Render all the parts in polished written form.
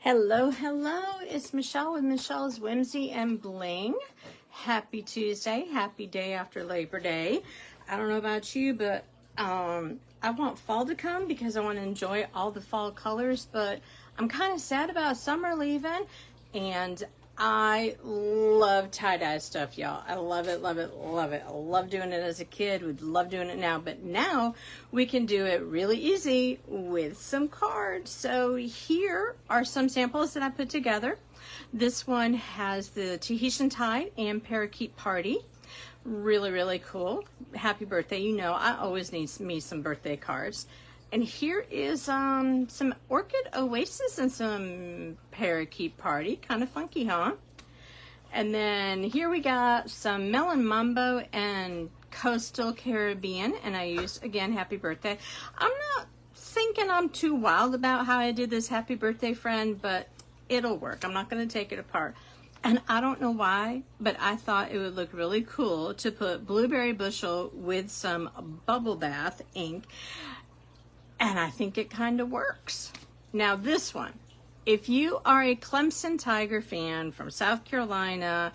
Hello, hello. It's Michelle with Michelle's Whimsy and Bling. Happy Tuesday. Happy day after Labor Day. I don't know about you, but I want fall to come because I want to enjoy all the fall colors, but I'm kind of sad about summer leaving, and I love tie-dye stuff, y'all. I love it, love it, love it. I love doing it as a kid. Would love doing it now, but now we can do it really easy with some cards. So here are some samples that I put together. This one has the Tahitian Tide and Parakeet Party. Really, really cool. Happy birthday. You know, I always need me some birthday cards. And here is some Orchid Oasis and some Parakeet Party. Kind of funky, huh? And then here we got some Melon Mambo and Coastal Caribbean. And I used, again, Happy Birthday. I'm not thinking I'm too wild about how I did this Happy Birthday, friend, but it'll work. I'm not going to take it apart. And I don't know why, but I thought it would look really cool to put Blueberry Bushel with some Bubble Bath ink. And I think it kind of works. Now this one, if you are a Clemson Tiger fan from South Carolina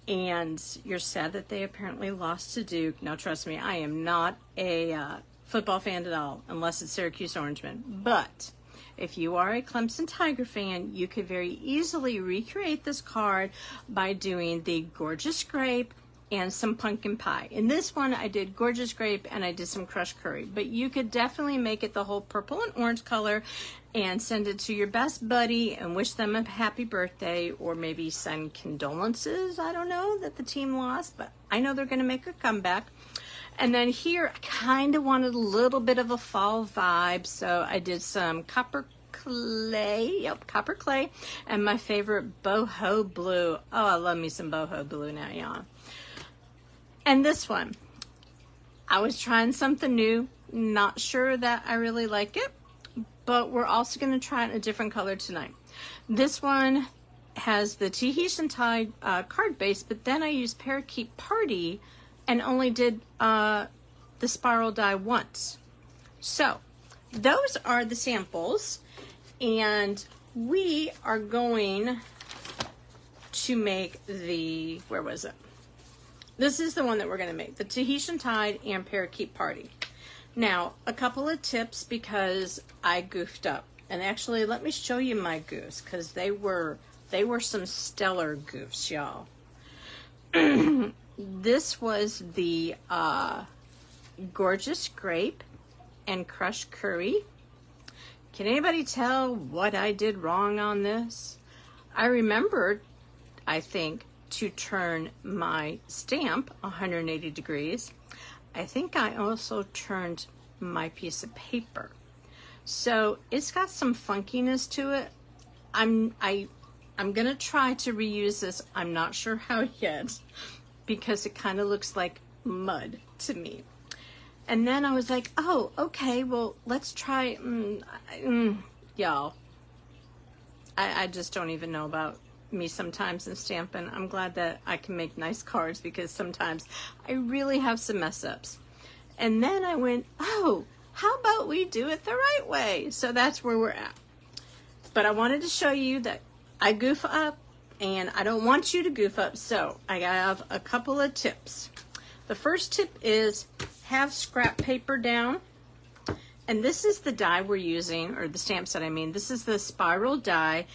and you're sad that they apparently lost to Duke, now trust me, I am not a football fan at all, unless it's Syracuse Orangemen. But if you are a Clemson Tiger fan, you could very easily recreate this card by doing the Gorgeous Grape and some pumpkin pie. In this one, I did Gorgeous Grape and I did some crushed curry, but you could definitely make it the whole purple and orange color and send it to your best buddy and wish them a happy birthday, or maybe send condolences. I don't know that the team lost, but I know they're gonna make a comeback. And then here, I kind of wanted a little bit of a fall vibe, so I did some copper clay, copper clay, and my favorite boho blue. Oh, I love me some boho blue now, y'all. And this one, I was trying something new, not sure that I really like it, but we're also going to try it in a different color tonight. This one has the Tahitian Tide card base, but then I used Parakeet Party and only did the spiral die once. So those are the samples, and we are going to make the, where was it? This is the one that we're going to make, the Tahitian Tide and Parakeet Party. Now, a couple of tips because I goofed up. And actually, let me show you my goofs, because they were some stellar goofs, y'all. This was the Gorgeous Grape and Crushed Curry. Can anybody tell what I did wrong on this? I remembered, I think, to turn my stamp 180 degrees. I think I also turned my piece of paper. So it's got some funkiness to it. I'm gonna try to reuse this. I'm not sure how yet, because it kind of looks like mud to me. And then I was like, oh, okay, well, let's try, y'all. I just don't even know about me sometimes in stamping. I'm glad that I can make nice cards, because sometimes I really have some mess ups. And then I went, oh, how about we do it the right way? So that's where we're at. But I wanted to show you that I goof up, and I don't want you to goof up, so I have a couple of tips. The first tip is have scrap paper down. And this is the die we're using, or the stamp set I mean. This is the spiral die.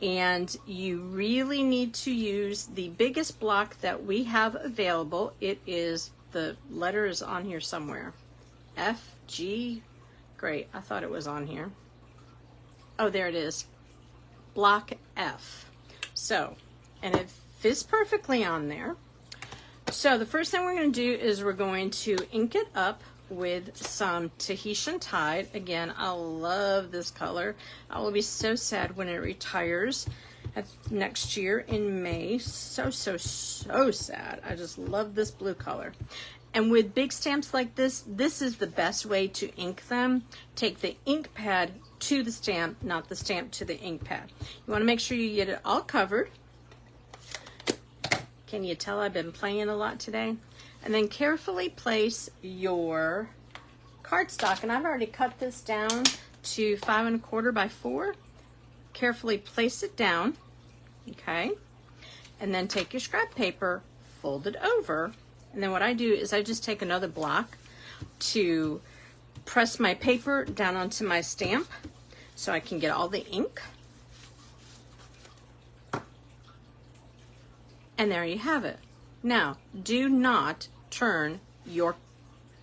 And you really need to use the biggest block that we have available. It is, the letter is on here somewhere. F, G, great, I thought it was on here. Oh, there it is, block F. So, and it fits perfectly on there. So the first thing we're gonna do is we're going to ink it up with some Tahitian Tide. Again, I love this color. I will be so sad when it retires next year in May. So sad. I just love this blue color. And with big stamps like this, this is the best way to ink them. Take the ink pad to the stamp, not the stamp to the ink pad. You want to make sure you get it all covered. Can you tell I've been playing a lot today? And then carefully place your cardstock, and I've already cut this down to 5 1/4 by 4. carefully place it down, okay? And then take your scrap paper, fold it over, and then what I do is I just take another block to press my paper down onto my stamp so I can get all the ink. And there you have it. Now, do not turn your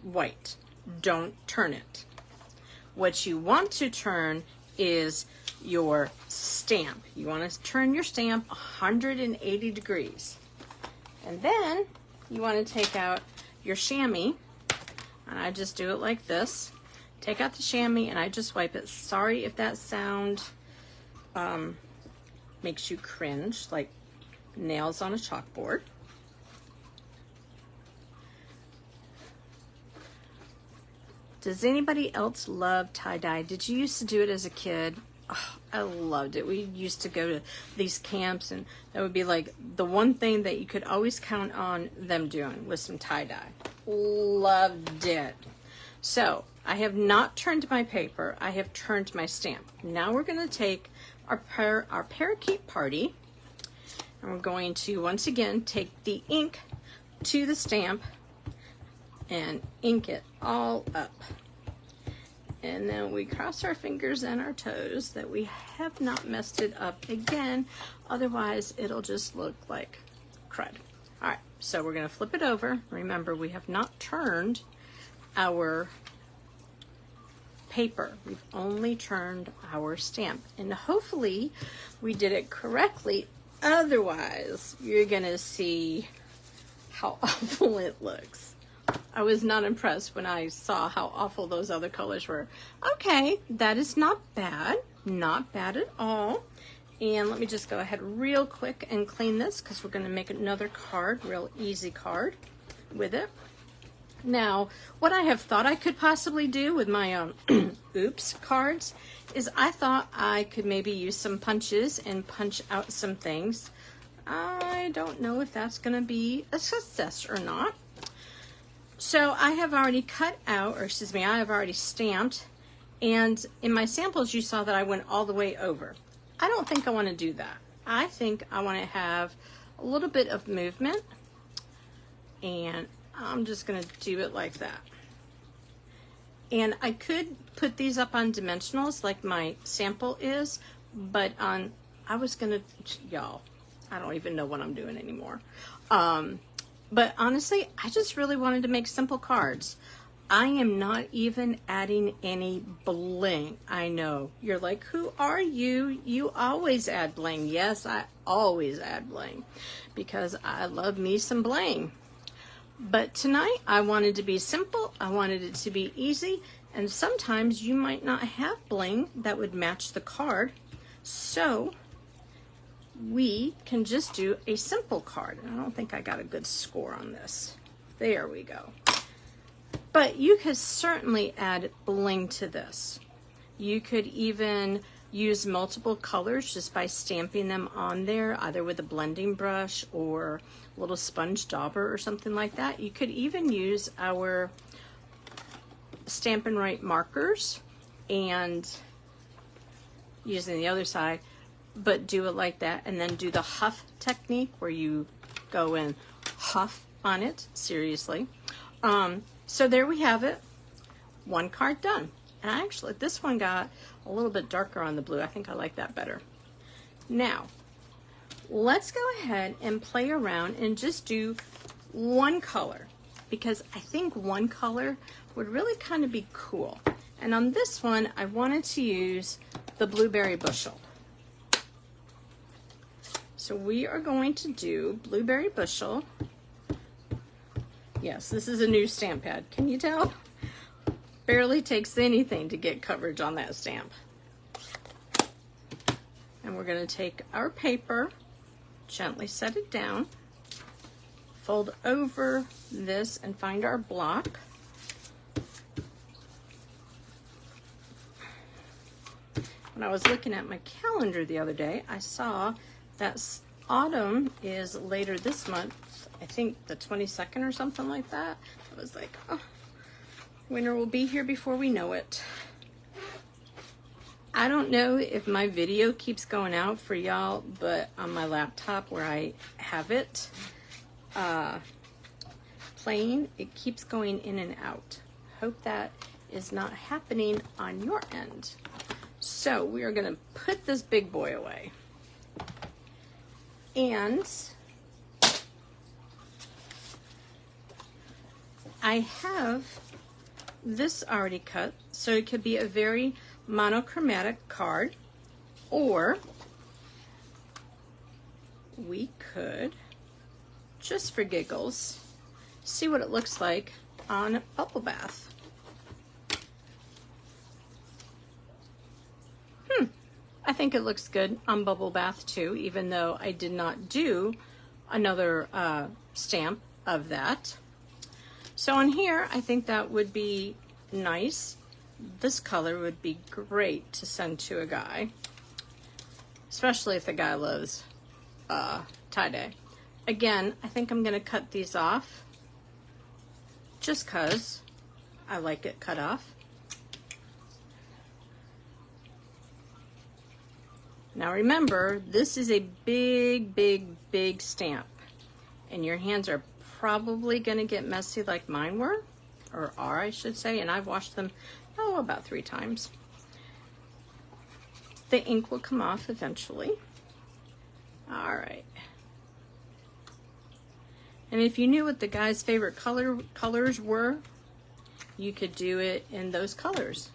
white. Don't turn it. What you want to turn is your stamp. You want to turn your stamp 180 degrees. And then you want to take out your chamois, and I just do it like this. Take out the chamois and I just wipe it. Sorry if that sound makes you cringe, like nails on a chalkboard. Does anybody else love tie-dye? Did you used to do it as a kid? Oh, I loved it. We used to go to these camps, and that would be like the one thing that you could always count on them doing was some tie-dye. Loved it. So I have not turned my paper. I have turned my stamp. Now we're going to take our parakeet party, and we're going to once again take the ink to the stamp and ink it all up. And then we cross our fingers and our toes that we have not messed it up again. Otherwise, it'll just look like crud. All right, so we're gonna flip it over. Remember, we have not turned our paper. We've only turned our stamp. And hopefully we did it correctly. Otherwise, you're gonna see how awful it looks. I was not impressed when I saw how awful those other colors were. Okay, that is not bad. Not bad at all. And let me just go ahead real quick and clean this because we're going to make another card, real easy card with it. Now, what I have thought I could possibly do with my oops cards is I thought I could maybe use some punches and punch out some things. I don't know if that's going to be a success or not. So I have already cut out, or excuse me, I have already stamped, and in my samples you saw that I went all the way over. I don't think I want to do that. I think I want to have a little bit of movement, and I'm just going to do it like that. And I could put these up on dimensionals like my sample is, but I was going to, y'all, I don't even know what I'm doing anymore. But honestly, I just really wanted to make simple cards. I am not even adding any bling. I know. You're like, who are you? You always add bling. Yes, I always add bling because I love me some bling. But tonight, I wanted to be simple. I wanted it to be easy. And sometimes you might not have bling that would match the card. So we can just do a simple card. I don't think I got a good score on this. There we go. But you could certainly add bling to this. You could even use multiple colors just by stamping them on there, either with a blending brush or a little sponge dauber or something like that. You could even use our Stampin' Right markers and using the other side, but do it like that, and then do the huff technique where you go and huff on it, seriously. So there we have it, one card done. And actually, this one got a little bit darker on the blue. I think I like that better. Now, let's go ahead and play around and just do one color, because I think one color would really kind of be cool. And on this one, I wanted to use the blueberry bushel. So we are going to do blueberry bushel. Yes, this is a new stamp pad. Can you tell? Barely takes anything to get coverage on that stamp. And we're going to take our paper, gently set it down, fold over this and find our block. When I was looking at my calendar the other day, I saw that autumn is later this month, I think the 22nd or something like that. I was like, oh, winter will be here before we know it. I don't know if my video keeps going out for y'all, but on my laptop where I have it playing, it keeps going in and out. Hope that is not happening on your end. So we are going to put this big boy away. And I have this already cut, so it could be a very monochromatic card, or we could, just for giggles, see what it looks like on Bubble Bath. I think it looks good on Bubble Bath too, even though I did not do another stamp of that. So on here, I think that would be nice. This color would be great to send to a guy, especially if the guy loves tie-dye. Again, I think I'm gonna cut these off just cause I like it cut off. Now remember, this is a big, big, big stamp, and your hands are probably gonna get messy like mine were, or are, I should say, and I've washed them, about 3 times. The ink will come off eventually. All right. And if you knew what the guy's favorite colors were, you could do it in those colors.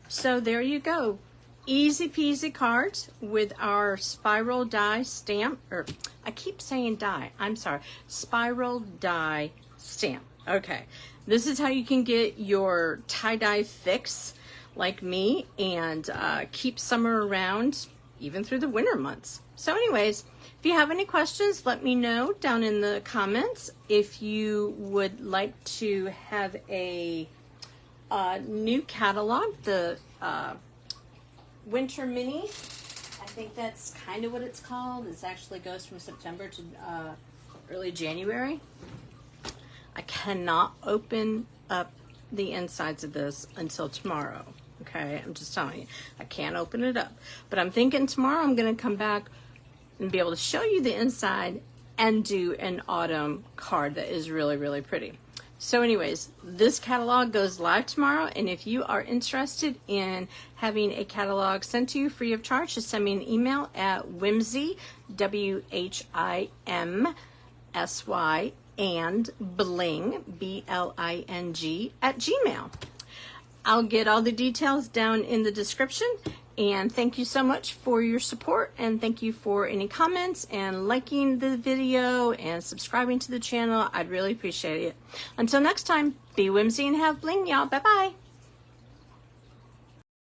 So there you go. Easy peasy cards with our spiral die stamp, or I keep saying die, I'm sorry, spiral die stamp. Okay, this is how you can get your tie-dye fix like me and keep summer around even through the winter months. So anyways, if you have any questions, let me know down in the comments. If you would like to have a new catalog, the Winter Mini, I think that's kind of what it's called. It actually goes from September to early January. I cannot open up the insides of this until tomorrow. Okay, I'm just telling you, I can't open it up. But I'm thinking tomorrow I'm going to come back and be able to show you the inside and do an autumn card that is really, really pretty. So anyways, this catalog goes live tomorrow, and if you are interested in having a catalog sent to you free of charge, just send me an email at whimsy, WHIMSY, and bling, BLING, at Gmail. I'll get all the details down in the description, and thank you so much for your support, and thank you for any comments and liking the video and subscribing to the channel. I'd really appreciate it. Until next time, be whimsy and have bling, y'all. Bye-bye.